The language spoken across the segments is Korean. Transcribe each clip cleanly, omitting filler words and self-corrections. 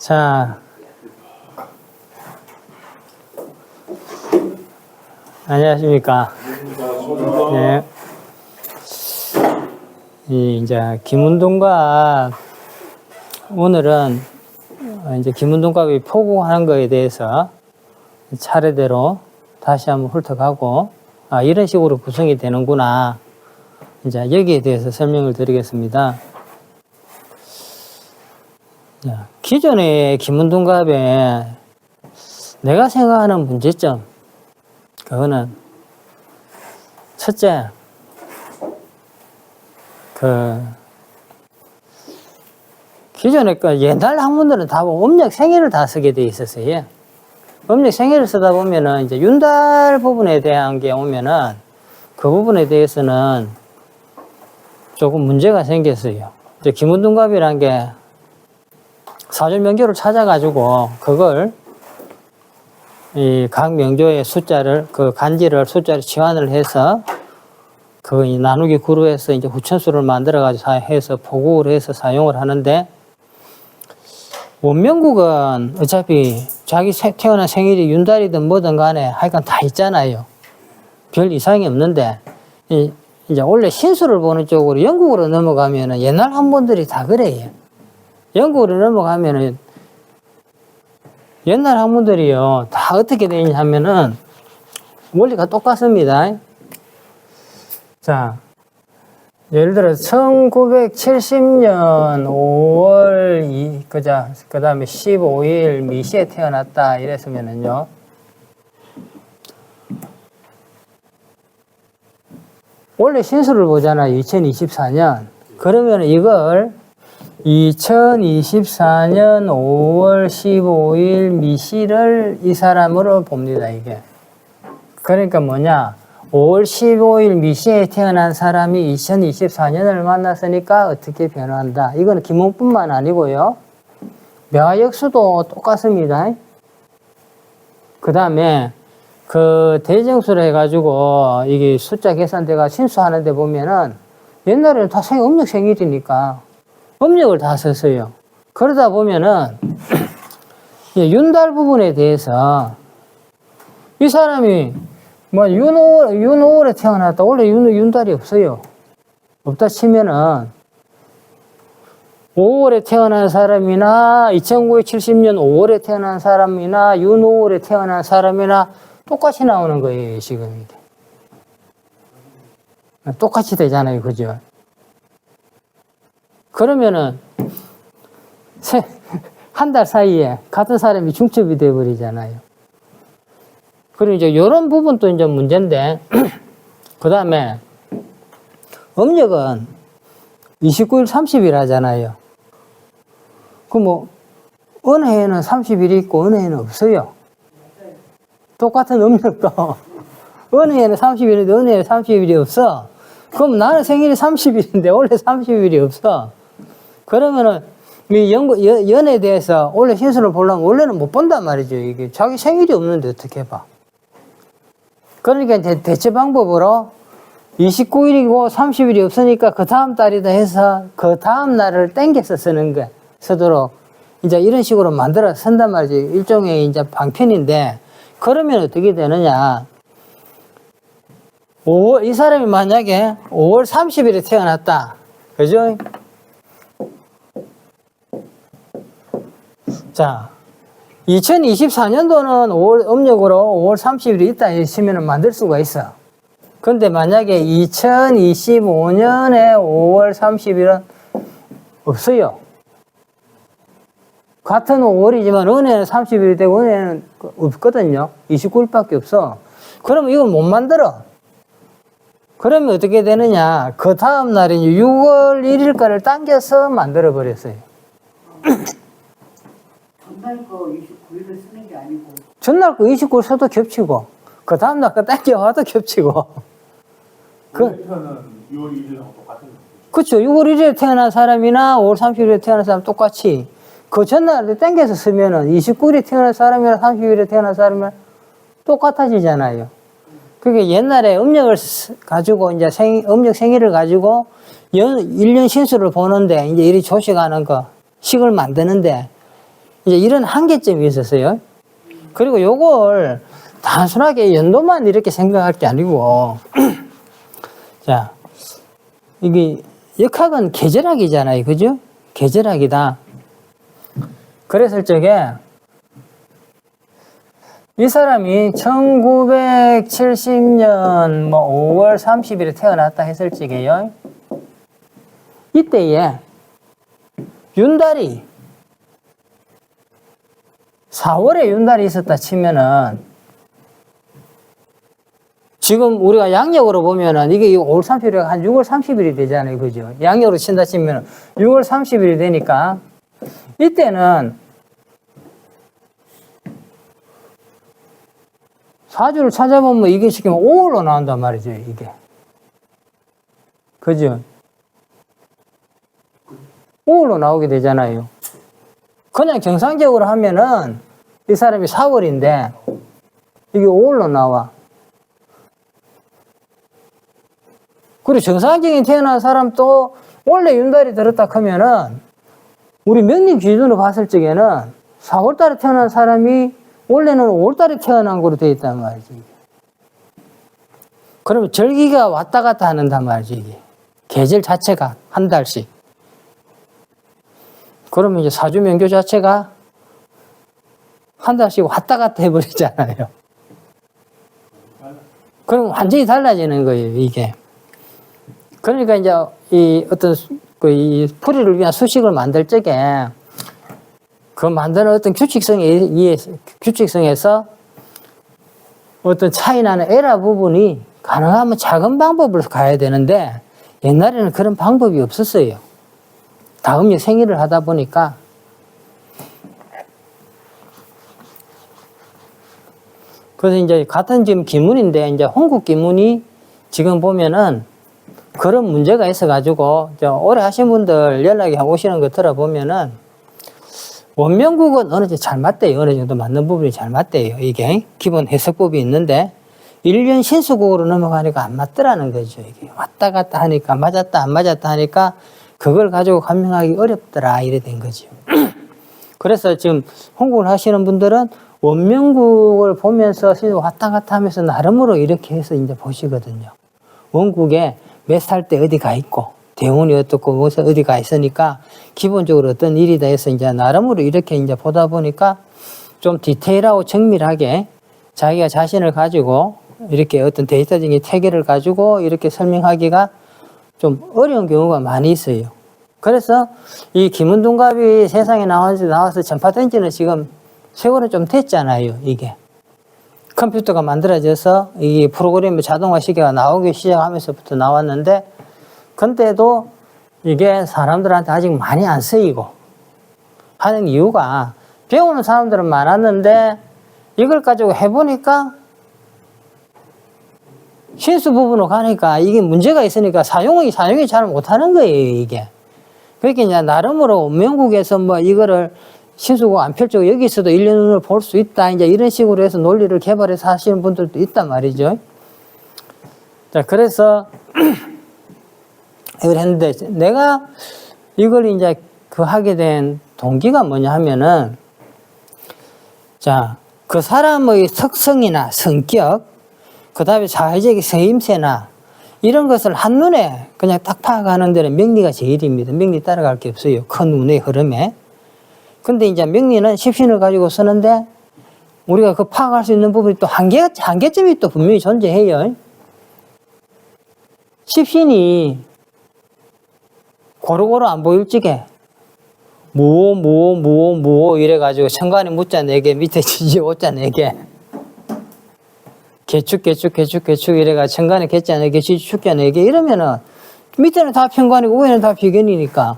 자, 안녕하십니까. 네. 이제 김운동과 오늘은 이제 김운동과의 포구하는 거에 대해서 차례대로 다시 한번 훑어가고, 아, 이런 식으로 구성이 되는구나. 이제 여기에 대해서 설명을 드리겠습니다. 기존의 김운동갑에 내가 생각하는 문제점, 그거는 첫째, 기존에 옛날 학문들은 다 음력 생일을 다 쓰게 돼 있었어요. 음력 생일을 쓰다 보면은 이제 윤달 부분에 대한 게 오면은 그 부분에 대해서는 조금 문제가 생겼어요. 이제 김운동갑이란 게 사주 명조를 찾아가지고 그걸 이 각 명조의 숫자를 그 간지를 숫자를 치환을 해서 그 나누기 구로 해서 이제 후천수를 만들어 가지고 해서 포구를 해서 사용을 하는데, 원명국은 어차피 자기 태어난 생일이 윤달이든 뭐든 간에 하여간 다 있잖아요. 별 이상이 없는데, 이제 원래 신수를 보는 쪽으로 영국으로 넘어가면은 옛날 학문들이 다 그래요. 영국으로 넘어가면은 옛날 학문들이요, 다 어떻게 되어 있냐 하면은 원리가 똑같습니다. 자, 예를 들어 1970년 5월 그 다음에 15일 미시에 태어났다 이랬으면은요, 원래 신수를 보잖아요. 2024년. 그러면 이걸 2024년 5월 15일 미시를 이 사람으로 봅니다, 이게. 그러니까 뭐냐, 5월 15일 미시에 태어난 사람이 2024년을 만났으니까 어떻게 변화한다. 이거는 기몽뿐만 아니고요, 묘역수도 똑같습니다. 그 다음에 그 대정수로 해가지고 이게 숫자 계산대가 신수하는데 보면은 옛날에는 다 음력 생일이니까 음력을 다 썼어요. 그러다 보면은 윤달 부분에 대해서 이 사람이 뭐 윤5월에 태어났다. 원래 윤달이 없어요. 없다 치면은 5월에 태어난 사람이나 1970년 5월에 태어난 사람이나 윤5월에 태어난 사람이나 똑같이 나오는 거예요, 지금 이게. 똑같이 되잖아요, 그죠? 그러면은 한 달 사이에 같은 사람이 중첩이 되어버리잖아요. 그리고 이제 이런 부분도 이제 문제인데, 그 다음에 음력은 29일, 30일 하잖아요. 뭐 어느 해에는 30일이 있고 어느 해에는 없어요. 똑같은 음력도 어느 해에는 30일인데 어느 해에는 30일이 없어. 그럼 나는 생일이 30일인데 원래 30일이 없어. 그러면은 이 연에 대해서 원래 신수를 보려면 원래는 못 본단 말이죠. 이게 자기 생일이 없는데 어떻게 봐. 그러니까 이제 대체 방법으로 29일이고 30일이 없으니까 그 다음 달이다 해서 그 다음 날을 땡겨서 쓰도록 이제 이런 식으로 만들어 쓴단 말이죠. 일종의 이제 방편인데, 그러면 어떻게 되느냐. 이 사람이 만약에 5월 30일에 태어났다. 그죠? 자, 2024년도는 음력으로 5월 30일이 있다 했으면 만들 수가 있어. 근데 만약에 2025년에 5월 30일은 없어요. 같은 5월이지만 어느 해는 30일이 되고 어느 해는 없거든요. 29일밖에 없어. 그러면 이걸 못 만들어. 그러면 어떻게 되느냐. 그 다음 날인 6월 1일까지를 당겨서 만들어 버렸어요. 전날 거 29일을 쓰는 게 아니고. 전날 거 29일 써도 겹치고, 그 다음 날 거 당겨와도 겹치고. 태어난 6월 1일하고 똑같은 거죠. 그렇죠. 6월 1일에 태어난 사람이나 5월 30일에 태어난 사람 똑같이 그 전날에 땡겨서 쓰면은 29일에 태어난 사람이나 30일에 태어난 사람이나 똑같아지잖아요. 그게 옛날에 음력을 가지고 이제 음력 생일을 가지고 1년 신수를 보는데 이제 이리 조식하는 거 식을 만드는데 이제 이런 한계점이 있었어요. 그리고 요걸 단순하게 연도만 이렇게 생각할 게 아니고, 자, 이게 역학은 계절학이잖아요. 그죠? 계절학이다. 그랬을 적에 이 사람이 1970년 5월 30일에 태어났다 했을 적에요. 이때에 윤달이 4월에 윤달이 있었다 치면은 지금 우리가 양력으로 보면은 이게 5월 30일이 한 6월 30일이 되잖아요. 그죠? 양력으로 친다 치면은 6월 30일이 되니까 이때는 사주를 찾아보면 이게 지금 5월로 나온단 말이죠. 이게. 그죠? 5월로 나오게 되잖아요. 그냥 정상적으로 하면은 이 사람이 4월인데 이게 5월로 나와. 그리고 정상적인 태어난 사람도 원래 윤달이 들었다 하면은 우리 명리 기준으로 봤을 적에는 4월 달에 태어난 사람이 원래는 5월 달에 태어난 거로 되어 있단 말이지. 그러면 절기가 왔다 갔다 하는단 말이지. 이게. 계절 자체가 한 달씩. 그러면 이제 사주 명교 자체가 한 달씩 왔다 갔다 해버리잖아요. 그럼 완전히 달라지는 거예요, 이게. 그러니까 이제 이 어떤 이 풀이를 위한 수식을 만들 적에 그 만드는 어떤 규칙성에서 어떤 차이 나는 에러 부분이 가능하면 작은 방법으로 가야 되는데 옛날에는 그런 방법이 없었어요. 다음에 생일을 하다 보니까 그래서 이제 같은 지금 기문인데 이제 홍국 기문이 지금 보면은 그런 문제가 있어가지고 오래 하신 분들 연락이 오시는 거 들어보면은 원명국은 어느 정도 잘 맞대요. 어느 정도 맞는 부분이 잘 맞대요. 이게 기본 해석법이 있는데 1년 신수국으로 넘어가니까 안 맞더라는 거죠. 이게 왔다 갔다 하니까 맞았다 안 맞았다 하니까 그걸 가지고 판명하기 어렵더라 이래 된 거죠. 그래서 지금 홍국을 하시는 분들은 원명국을 보면서 왔다 갔다 하면서 나름으로 이렇게 해서 이제 보시거든요. 원국에 몇 살 때 어디 가 있고 대운이 어떻고 무엇 어디 가 있으니까 기본적으로 어떤 일이다 해서 이제 나름으로 이렇게 이제 보다 보니까 좀 디테일하고 정밀하게 자기가 자신을 가지고 이렇게 어떤 데이터적인 체계를 가지고 이렇게 설명하기가 좀 어려운 경우가 많이 있어요. 그래서 이 김은동갑이 세상에 나와서 전파된 지는 지금 세월은 좀 됐잖아요, 이게. 컴퓨터가 만들어져서 이 프로그램 자동화 시계가 나오기 시작하면서부터 나왔는데, 근데도 이게 사람들한테 아직 많이 안 쓰이고 하는 이유가 배우는 사람들은 많았는데 이걸 가지고 해보니까 실수 부분으로 가니까 이게 문제가 있으니까 사용이 잘 못하는 거예요, 이게. 그러니까 이제 나름으로 원명국에서 뭐 이거를 신수국 안 펼치고 여기서도 1년을 볼 수 있다. 이제 이런 식으로 해서 논리를 개발해서 하시는 분들도 있단 말이죠. 자, 그래서 이걸 했는데 내가 이걸 이제 하게 된 동기가 뭐냐 하면은 자, 그 사람의 특성이나 성격, 그 다음에 사회적인 서임새나 이런 것을 한눈에 그냥 딱 파악하는 데는 명리가 제일입니다. 명리 따라갈 게 없어요. 큰 운의 흐름에. 근데 이제 명리는 십신을 가지고 쓰는데 우리가 그 파악할 수 있는 부분이 또 한계점이 또 분명히 존재해요. 십신이 고루고루 안 보일 적에 뭐 이래가지고 천간에 무자 4개 밑에 지지 오자 4개 개축 이래가 천간에 개자 4개 지지 축자 4개 이러면은 밑에는 다 편관이고 위에는 다 비견이니까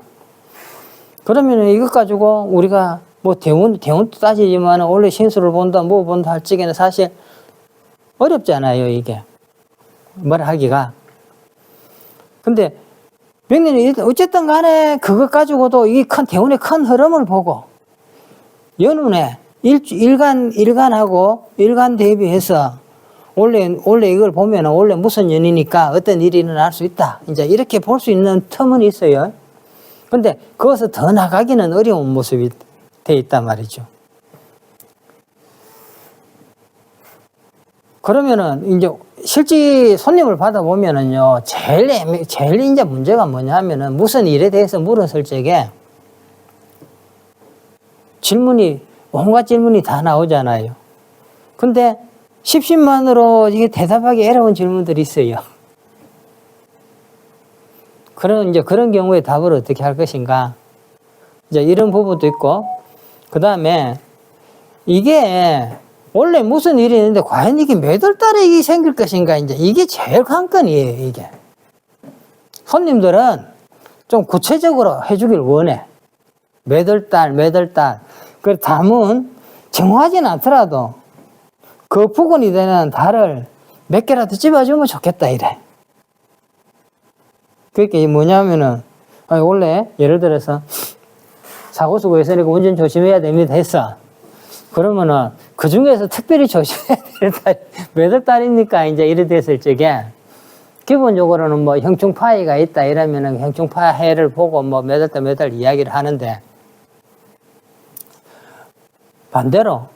그러면은 이것 가지고 우리가 뭐 대운도 따지지만 원래 신수를 본다 뭐 본다 할 적에는 사실 어렵잖아요, 이게 뭘 하기가. 근데 명리는 어쨌든 간에 그것 가지고도 이 큰 대운의 큰 흐름을 보고 연운에 일간하고 일간 대비해서 원래 이걸 보면은 원래 무슨 연이니까 어떤 일이 일어날 수 있다. 이제 이렇게 볼 수 있는 틈은 있어요. 근데 그것을 더 나가기는 어려운 모습이 돼 있단 말이죠. 그러면은 이제 실제 손님을 받아보면은요, 제일 이제 문제가 뭐냐면은 무슨 일에 대해서 물었을 적에 온갖 질문이 다 나오잖아요. 근데 십신만으로 이게 대답하기 어려운 질문들이 있어요. 그런 경우에 답을 어떻게 할 것인가. 이제 이런 부분도 있고, 그 다음에 이게 원래 무슨 일이 있는데 과연 이게 몇 월 달에 이게 생길 것인가. 이제 이게 제일 관건이에요, 이게. 손님들은 좀 구체적으로 해주길 원해. 몇 월 달. 그 답은 정확하지는 않더라도 그 부근이 되는 달을 몇 개라도 집어주면 좋겠다, 이래. 그게 뭐냐면은, 원래 예를 들어서 사고수고 있으니까 운전 조심해야 됩니다 했어. 그러면은 그 중에서 특별히 조심해야 될 달이 몇 월 달입니까? 이제 이래 됐을 적에 기본적으로는 뭐 형충파해가 있다 이러면은 형충파해를 보고 뭐 몇 월 달 몇 달 이야기를 하는데, 반대로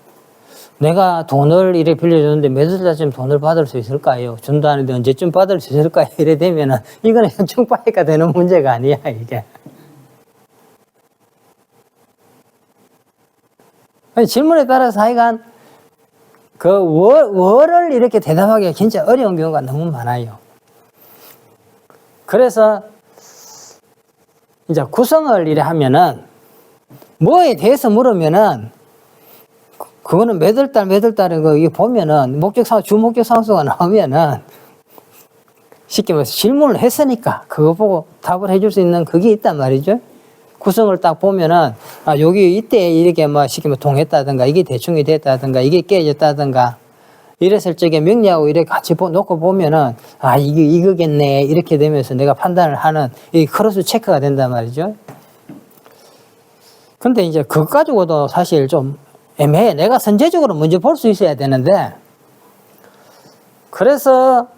내가 돈을 이래 빌려줬는데 몇 월 달쯤 돈을 받을 수 있을까요? 준다는데 언제쯤 받을 수 있을까요? 이래 되면은 이거는 형충파해가 되는 문제가 아니야, 이게. 질문에 따라서 하여간 월을 이렇게 대답하기가 진짜 어려운 경우가 너무 많아요. 그래서 이제 구성을 이래 하면은 뭐에 대해서 물으면은 그거는 몇 월 달에 이게 보면은 주목적 상수가 나오면은 쉽게 말해서 질문을 했으니까 그거 보고 답을 해줄 수 있는 그게 있단 말이죠. 구성을 딱 보면은, 여기 이때 이렇게 뭐 쉽게 뭐 동했다든가, 이게 대충이 됐다든가, 이게 깨졌다든가, 이랬을 적에 명리하고 이렇게 같이 놓고 보면은, 이게 이거겠네. 이렇게 되면서 내가 판단을 하는, 이 크로스 체크가 된단 말이죠. 근데 이제 그거 가지고도 사실 좀 애매해. 내가 선제적으로 먼저 볼 수 있어야 되는데, 그래서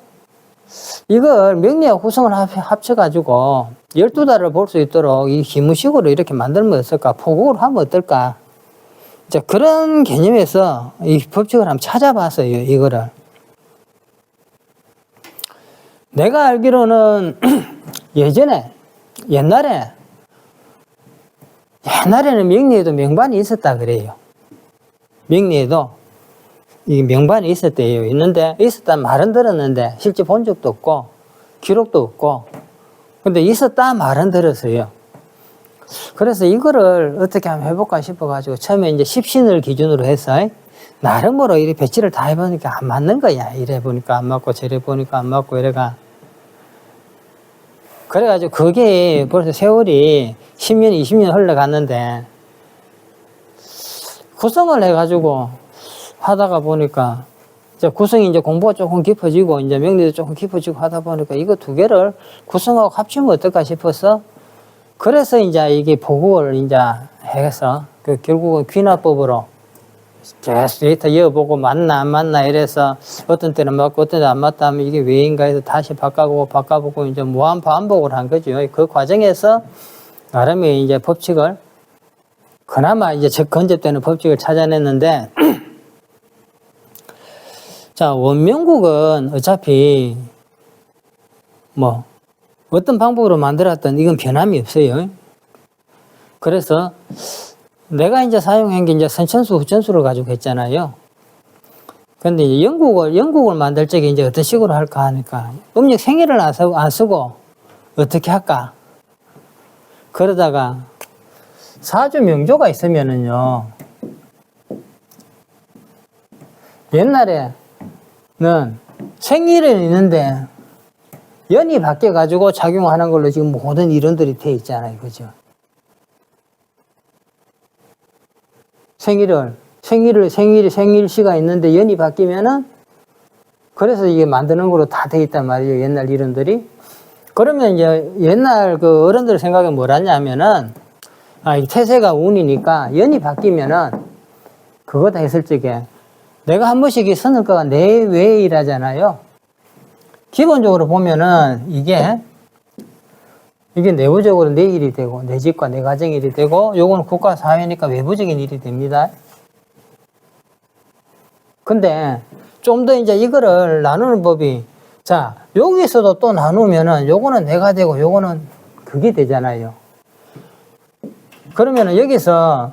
이걸 명리하고 구성을 합쳐가지고 12달을 볼 수 있도록 이 기무식으로 이렇게 만들면 어떨까? 포국으로 하면 어떨까? 자, 그런 개념에서 이 법칙을 한번 찾아봤어요, 이거를. 내가 알기로는 옛날에는 명리에도 명반이 있었다 그래요. 명리에도 이 명반이 있었대요. 있었다는 말은 들었는데 실제 본 적도 없고 기록도 없고, 근데 있었다 말은 들었어요. 그래서 이거를 어떻게 한번 해볼까 싶어가지고 처음에 이제 십신을 기준으로 해서 나름으로 이렇게 배치를 다 해보니까 안 맞는 거야. 이래 보니까 안 맞고 저래 보니까 안 맞고 이래가. 그래가지고 그게 벌써 세월이 10년, 20년 흘러갔는데 구성을 해가지고 하다가 보니까 구성이 이제 공부가 조금 깊어지고 이제 명리도 조금 깊어지고 하다 보니까 이거 두 개를 구성하고 합치면 어떨까 싶어서, 그래서 이제 이게 보고를 이제 해서 결국은 귀납법으로 계속 데이터 이어보고 맞나 안 맞나 이래서 어떤 때는 맞고 어떤 때는 안 맞다 하면 이게 왜인가 해서 다시 바꿔보고 이제 무한 반복을 한 거죠. 그 과정에서 나름의 이제 법칙을 그나마 이제 건접되는 법칙을 찾아냈는데, 자, 원명국은 어차피 뭐 어떤 방법으로 만들었든 이건 변함이 없어요. 그래서 내가 이제 사용한 게 이제 선천수, 후천수를 가지고 했잖아요. 근데 이제 영국을 만들 적에 이제 어떤 식으로 할까 하니까 음력 생일을 안 쓰고 어떻게 할까? 그러다가 사주 명조가 있으면은요, 옛날에는 생일은 있는데 연이 바뀌어가지고 작용하는 걸로 지금 모든 이론들이 돼 있잖아요. 그죠? 생일시가 있는데 연이 바뀌면은 그래서 이게 만드는 걸로 다 돼 있단 말이에요. 옛날 이론들이. 그러면 이제 옛날 그 어른들 생각에 뭐라냐면은, 이 태세가 운이니까 연이 바뀌면은 그거다 했을 적에 내가 한 번씩 이 선을가가 내외일하잖아요. 기본적으로 보면은 이게 이게 내부적으로 내 일이 되고, 내 집과 내 가정 일이 되고, 요거는 국가 사회니까 외부적인 일이 됩니다. 근데 좀 더 이제 이거를 나누는 법이, 자, 여기서도 또 나누면은 요거는 내가 되고, 요거는 그게 되잖아요. 그러면은 여기서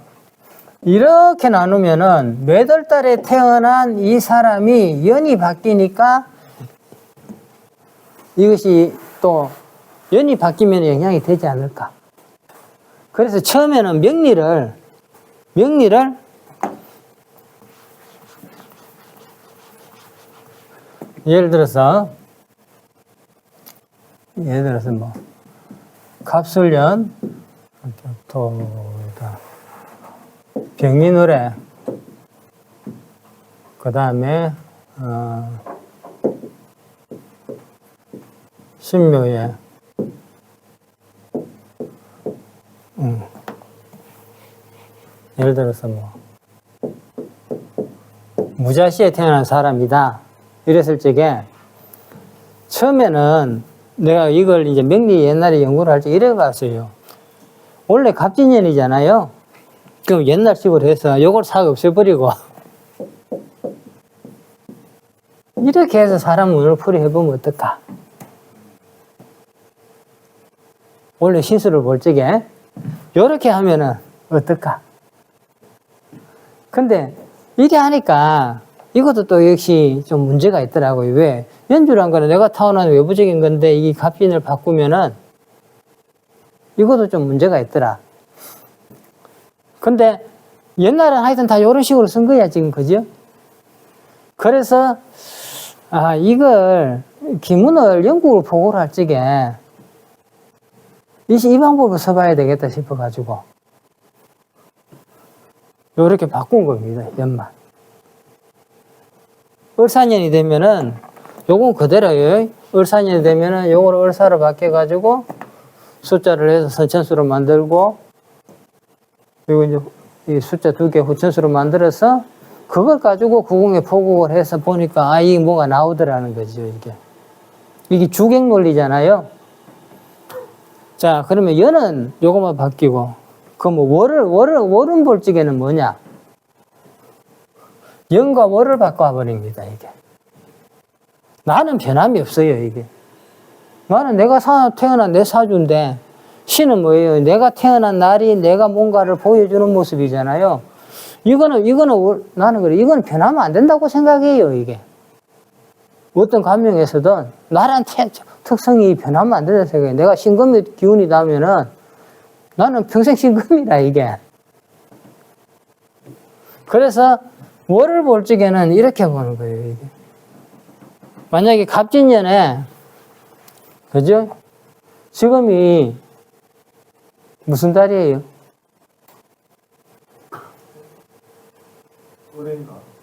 이렇게 나누면은 몇 월 달에 태어난 이 사람이 연이 바뀌니까 이것이 또 연이 바뀌면 영향이 되지 않을까. 그래서 처음에는 명리를 예를 들어서 뭐 갑술년 토다 병리노래 그 다음에 신묘에 예를 들어서 뭐 무자시에 태어난 사람이다 이랬을 적에 처음에는 내가 이걸 이제 명리 옛날에 연구를 할 때 이래 봤어요. 원래 갑진년이잖아요. 그럼 옛날식으로 해서 요걸 싹 없애버리고 이렇게 해서 사람 운을 풀이 해보면 어떨까? 원래 신수를 볼 적에 요렇게 하면은 어떨까? 근데 이렇게 하니까 이것도 또 역시 좀 문제가 있더라고요. 왜? 연주란 거는 내가 타고난 외부적인 건데 이 갑진을 바꾸면은 이것도 좀 문제가 있더라. 근데 옛날엔 하여튼 다 이런 식으로 쓴 거야, 지금, 그죠? 그래서, 이걸, 기문을 영국으로 보고를 할 적에, 이 방법을 써봐야 되겠다 싶어가지고, 요렇게 바꾼 겁니다, 연만. 을사년이 되면은, 요건 그대로예요. 을사년이 되면은, 요걸 을사로 바뀌어가지고, 숫자를 해서 선천수로 만들고, 그리고 이제 이 숫자 2개 후천수로 만들어서 그걸 가지고 구공에 포국을 해서 보니까 이게 뭐가 나오더라는 거죠, 이게. 이게 주객 논리잖아요. 자, 그러면 연은 요것만 바뀌고, 뭐 월은 볼 적에는 뭐냐? 연과 월을 바꿔버립니다, 이게. 나는 변함이 없어요, 이게. 나는 내가 태어난 내 사주인데, 신은 뭐예요? 내가 태어난 날이 내가 뭔가를 보여주는 모습이잖아요. 나는 그래. 이건 변하면 안 된다고 생각해요, 이게. 어떤 감명에서든 나란 특성이 변하면 안 된다고 생각해요. 내가 신금의 기운이 나면은 나는 평생 신금이라, 이게. 그래서 월을 볼 적에는 이렇게 보는 거예요, 이게. 만약에 갑진년에, 그죠? 지금이 무슨 달이에요?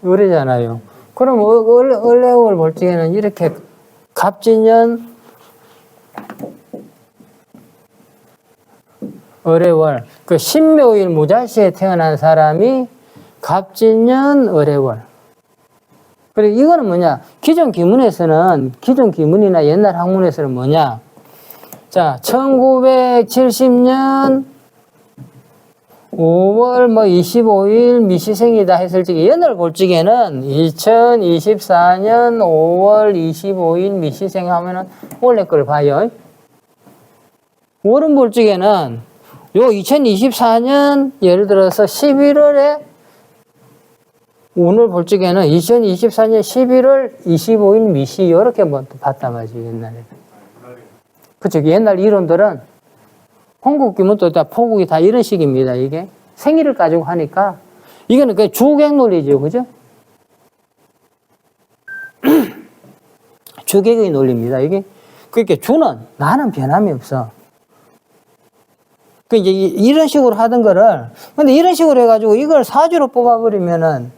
을이잖아요. 그럼 을레월 볼 적에는 이렇게 갑진년, 을레월, 그 신묘일 무자시에 태어난 사람이 갑진년, 을레월. 그리고 이거는 뭐냐? 기존 기문이나 옛날 학문에서는 뭐냐? 자, 1970년 5월 25일 미시생이다 했을 적에 연을 볼 적에는 2024년 5월 25일 미시생 하면은 원래 걸 봐요. 월은 볼 적에는 요 2024년 예를 들어서 11월에 오늘 볼 적에는 2024년 11월 25일 미시 이렇게 봤단 말이죠, 옛날에. 그쵸. 옛날 이론들은 홍국기문도 다 포국이 다 이런 식입니다. 이게 생일을 가지고 하니까 이거는 그 주객 논리죠, 그죠? 주객의 논리입니다. 이게 그러니까 주는 나는 변함이 없어. 그 이제 이런 식으로 하던 거를 근데 이런 식으로 해가지고 이걸 사주로 뽑아버리면은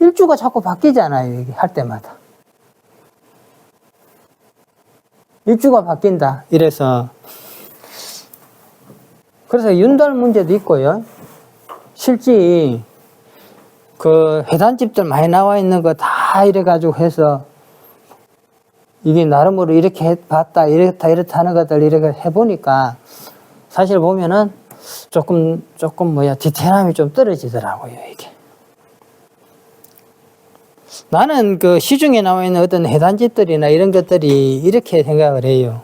일주가 자꾸 바뀌잖아요. 이게 할 때마다. 일주가 바뀐다. 이래서. 그래서 윤달 문제도 있고요. 실제, 회단집들 많이 나와 있는 거 다 이래가지고 해서, 이게 나름으로 이렇게 봤다, 이렇다 하는 것들 이렇게 해보니까 사실 보면은 조금 디테일함이 좀 떨어지더라고요, 이게. 나는 그 시중에 나와 있는 어떤 해단집들이나 이런 것들이 이렇게 생각을 해요.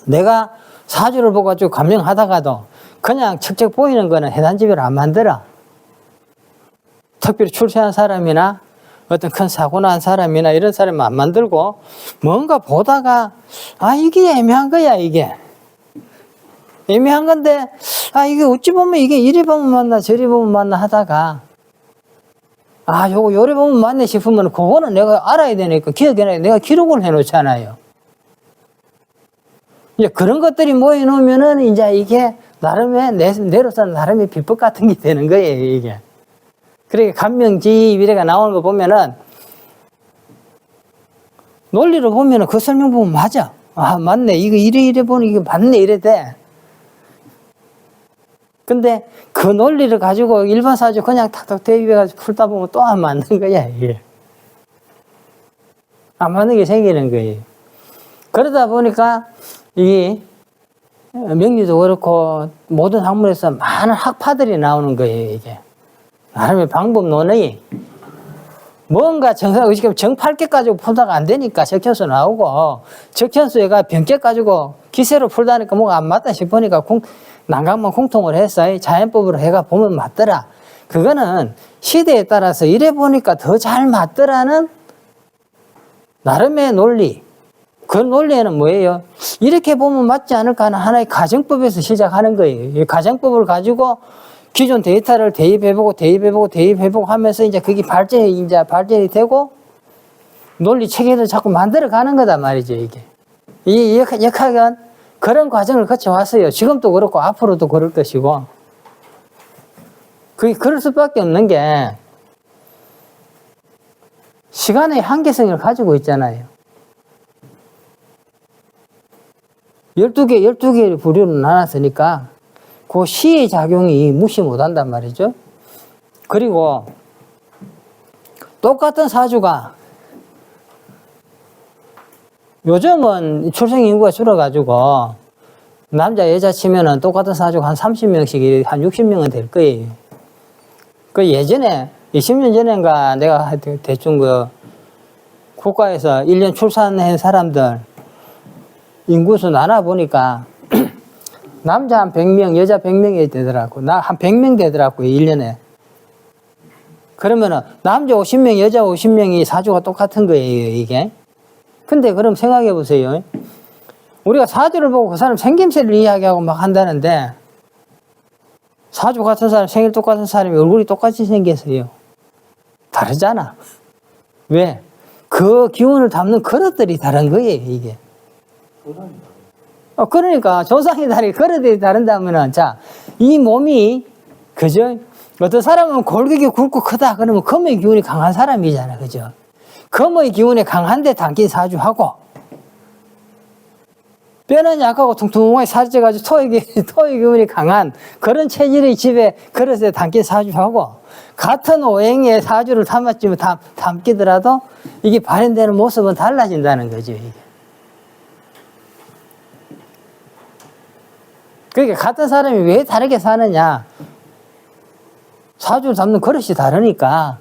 내가 사주를 보고 가지고 감명하다가도 그냥 척척 보이는 거는 해단집을 안 만들어. 특별히 출세한 사람이나 어떤 큰 사고 난 사람이나 이런 사람은 안 만들고 뭔가 보다가 이게 애매한 거야, 이게. 애매한 건데 이게 어찌 보면 이게 이리 보면 맞나 저리 보면 맞나 하다가 요거 요리 보면 맞네 싶으면 그거는 내가 알아야 되니까 기억해놔야 내가 기록을 해놓잖아요. 이제 그런 것들이 모여놓으면은 이제 이게 나름의 내로서는 나름의 비법 같은 게 되는 거예요, 이게. 그러니까 감명집 이래가 나오는 거 보면은 논리로 보면은 그 설명 보면 맞아. 맞네. 이거 이래 보니 이게 맞네 이래 돼. 근데 그 논리를 가지고 일반 사주 그냥 탁탁 대입해가지고 풀다 보면 또 안 맞는 거야, 이게. 안 맞는 게 생기는 거예요. 그러다 보니까 이 명리도 그렇고 모든 학문에서 많은 학파들이 나오는 거예요, 이게. 나름의 방법론이 뭔가 지금 정팔계 가지고 풀다가 안 되니까 적현수 나오고 적현수가 변계 가지고 기세로 풀다니까 뭐가 안 맞다 싶으니까 난강만 공통을 해서 자연법으로 해가 보면 맞더라. 그거는 시대에 따라서 이래 보니까 더 잘 맞더라는 나름의 논리. 그 논리에는 뭐예요? 이렇게 보면 맞지 않을까 하는 하나의 가정법에서 시작하는 거예요. 이 가정법을 가지고 기존 데이터를 대입해보고 하면서 이제 그게 발전이 되고 논리 체계를 자꾸 만들어 가는 거다 말이죠, 이게. 이 역학은 그런 과정을 거쳐왔어요. 지금도 그렇고 앞으로도 그럴 것이고. 그게 그럴 수밖에 없는 게 시간의 한계성을 가지고 있잖아요. 12개의 부류로 나눴으니까 그 시의 작용이 무시 못한단 말이죠. 그리고 똑같은 사주가 요즘은 출생 인구가 줄어가지고 남자 여자 치면은 똑같은 사주가 한 30명씩 한 60명은 될 거예요. 그 예전에 20년 전인가 내가 대충 그 국가에서 1년 출산한 사람들 인구수 나눠보니까 남자 한 100명, 여자 100명이 되더라고. 나 한 100명 되더라고, 1년에. 그러면은 남자 50명, 여자 50명이 사주가 똑같은 거예요, 이게. 근데 그럼 생각해 보세요. 우리가 사주를 보고 그 사람 생김새를 이야기하고 막 한다는데 사주 같은 사람, 생일 똑같은 사람이 얼굴이 똑같이 생겼어요. 다르잖아. 왜? 그 기운을 담는 그릇들이 다른 거예요, 이게. 그러니까 조상이 다르게 그릇들이 다른다면은 이 몸이 그죠? 어떤 사람은 골격이 굵고 크다 그러면 금의 기운이 강한 사람이잖아, 그죠? 금의 기운이 강한데 담긴 사주하고 뼈는 약하고 퉁퉁하게 살쪄가지고 토의 기운이 강한 그런 체질의 집에 그릇에 담긴 사주하고 같은 오행의 사주를 담기더라도 이게 발현되는 모습은 달라진다는 거죠, 이게. 그러니까 같은 사람이 왜 다르게 사느냐? 사주를 담는 그릇이 다르니까.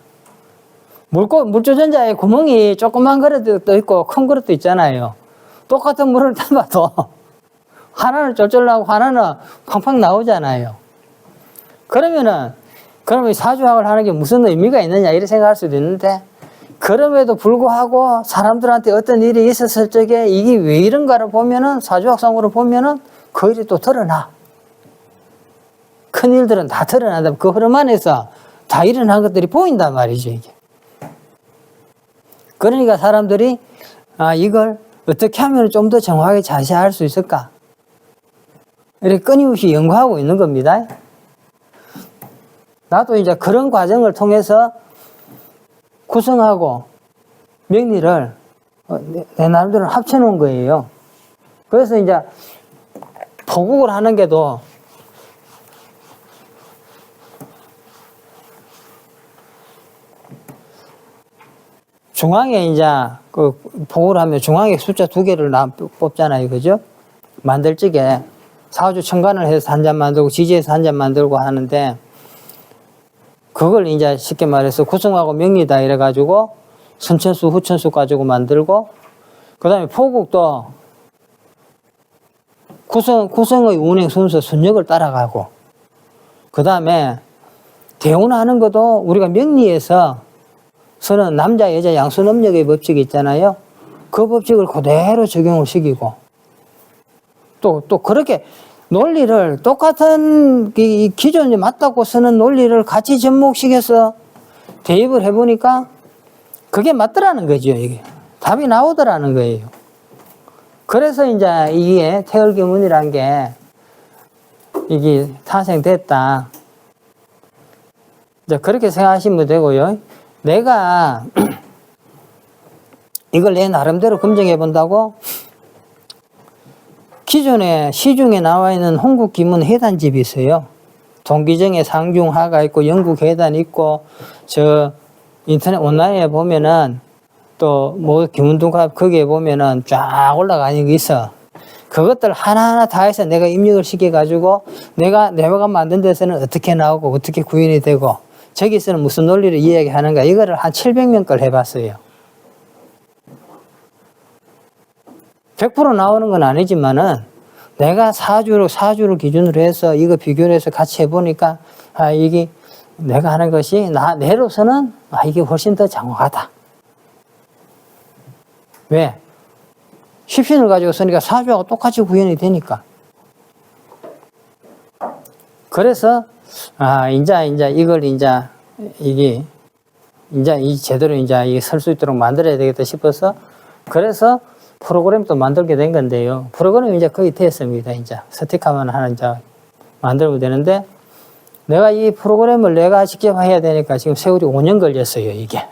물조전자에 구멍이 조그만 그릇도 있고 큰 그릇도 있잖아요. 똑같은 물을 담아도 하나는 쫄쫄 나오고 하나는 팡팡 나오잖아요. 그러면 사주학을 하는 게 무슨 의미가 있느냐 이렇게 생각할 수도 있는데 그럼에도 불구하고 사람들한테 어떤 일이 있었을 적에 이게 왜 이런가를 보면은 사주학상으로 보면은 그 일이 또 드러나. 큰 일들은 다 드러난다. 그 흐름 안에서 다 일어난 것들이 보인단 말이죠, 이게. 그러니까 사람들이 이걸 어떻게 하면 좀 더 정확하게 자세할 수 있을까? 이렇게 끊임없이 연구하고 있는 겁니다. 나도 이제 그런 과정을 통해서 구성하고 명리를 내 나름대로 합쳐놓은 거예요. 그래서 이제 포국을 하는 게도 중앙에 이제 그 포구를 하면 중앙에 숫자 2개를 뽑잖아요. 그죠? 만들 적에 사주 천간을 해서 한 잔 만들고 지지해서 한 잔 만들고 하는데 그걸 이제 쉽게 말해서 구성하고 명리다 이래가지고 선천수, 후천수 가지고 만들고 그 다음에 포국도 구성의 운행 순서 순역을 따라가고 그 다음에 대운하는 것도 우리가 명리에서 서는 남자, 여자 양수넘력의 법칙이 있잖아요. 그 법칙을 그대로 적용을 시키고 또 그렇게 논리를 똑같은 이 기존에 맞다고 쓰는 논리를 같이 접목시켜서 대입을 해보니까 그게 맞더라는 거죠. 이게 답이 나오더라는 거예요. 그래서 이제 이게 태열기문이란 게 이게 탄생됐다. 이제 그렇게 생각하시면 되고요. 내가 이걸 내 나름대로 검증해 본다고 기존에 시중에 나와 있는 홍국기문 해단집이 있어요. 동기정에 상중하가 있고 영국 해단 있고 저 인터넷 온라인에 보면은 또 뭐 기문동갑 거기에 보면은 쫙 올라가 있는 게 있어. 그것들 하나하나 다 해서 내가 입력을 시켜가지고 내가 만든 데서는 어떻게 나오고 어떻게 구현이 되고 저기서는 무슨 논리를 이야기하는가 이거를 한 700명 걸 해봤어요. 100% 나오는 건 아니지만은 내가 사주를 기준으로 해서 이거 비교를 해서 같이 해보니까 이게 내가 하는 것이 내로서는 이게 훨씬 더 정확하다. 왜? 십신을 가지고 쓰니까 사주하고 똑같이 구현이 되니까. 그래서 이제 이걸 이게 제대로 이게 설 수 있도록 만들어야 되겠다 싶어서 그래서 프로그램도 만들게 된 건데요. 프로그램이 이제 거의 됐습니다. 이제 스틱하면 하나 이제 만들면 되는데 내가 이 프로그램을 내가 직접 해야 되니까 지금 세월이 5년 걸렸어요. 이게.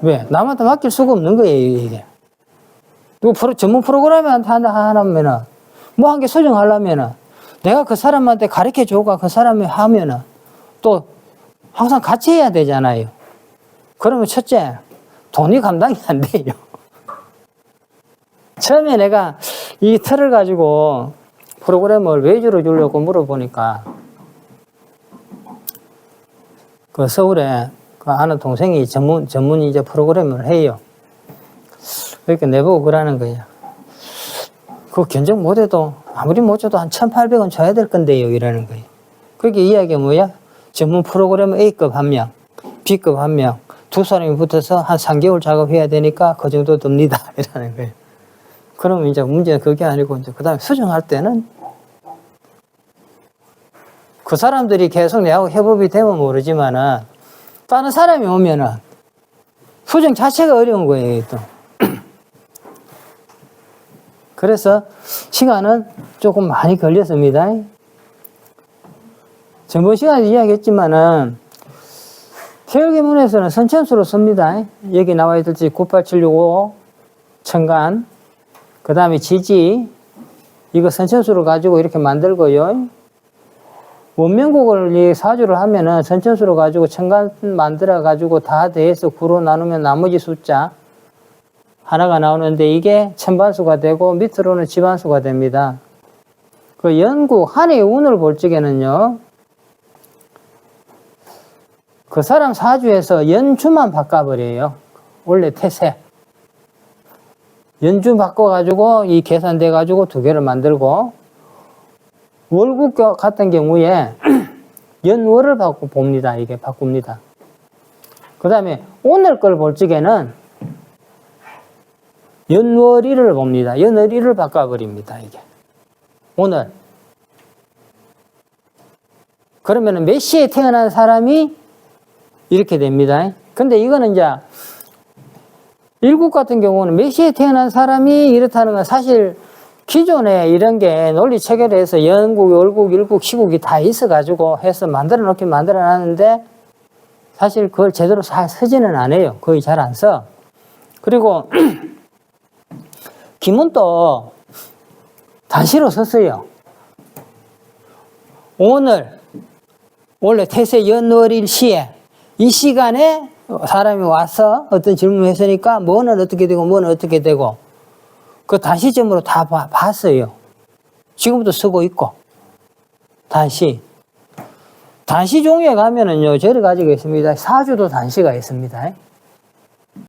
왜? 남한테 맡길 수가 없는 거예요. 이게. 누구 전문 프로그램한테 하면은 뭐 한 개 설정하려면은 내가 그 사람한테 가르쳐 주고 그 사람이 하면은 또 항상 같이 해야 되잖아요. 그러면 첫째 돈이 감당이 안 돼요. 처음에 내가 이 틀을 가지고 프로그램을 외주로 주려고 물어보니까 그 서울에 그 아는 동생이 전문 이제 프로그램을 해요. 그러니까 내보고 그러는 거야. 그거 견적 못해도 아무리 못 줘도 한 1,800원 줘야 될 건데요. 이러는 거예요. 그게 이야기가 뭐야? 전문 프로그램 A급 한 명, B급 한 명, 두 사람이 붙어서 한 3개월 작업해야 되니까 그 정도 듭니다. 이러는 거예요. 그러면 이제 문제는 그게 아니고 이제 그 다음에 수정할 때는 그 사람들이 계속 내하고 협업이 되면 모르지만은 다른 사람이 오면은 수정 자체가 어려운 거예요, 또. 그래서 시간은 조금 많이 걸렸습니다. 전번 시간에 이야기했지만은 태열기문에서는 선천수로 씁니다. 여기 나와 있듯이 98765 천간, 그 다음에 지지, 이거 선천수를 가지고 이렇게 만들고요. 원명국을 이 사주를 하면은 선천수로 가지고 천간 만들어 가지고 다 대해서 9로 나누면 나머지 숫자 하나가 나오는데 이게 천반수가 되고 밑으로는 지반수가 됩니다. 그 연국 한해의 운을 볼 적에는요, 그 사람 사주에서 연주만 바꿔버려요. 원래 태세. 연주 바꿔가지고 이 계산돼가지고 2개를 만들고 월국 같은 경우에 연월을 봅니다. 이게 바꿉니다. 그 다음에 오늘 걸 볼 적에는 연월일을 봅니다. 연월일을 바꿔버립니다. 이게. 오늘. 그러면은 몇 시에 태어난 사람이 이렇게 됩니다. 근데 이거는 이제 일국 같은 경우는 몇 시에 태어난 사람이 이렇다는 건 사실 기존에 이런 게 논리 체결해서 연국, 월국, 일국, 시국이 다 있어가지고 해서 만들어 놓긴 만들어 놨는데 사실 그걸 제대로 잘 쓰지는 않아요. 거의 잘 안 써. 그리고 기문도 단시로 썼어요. 오늘, 원래 태세 연월일 시에 이 시간에 사람이 와서 어떤 질문을 했으니까 뭐는 어떻게 되고 뭐는 어떻게 되고 그 단시점으로 다 봤어요. 지금도 쓰고 있고. 단시 종이에 가면은요, 저를 가지고 있습니다. 사주도 단시가 있습니다.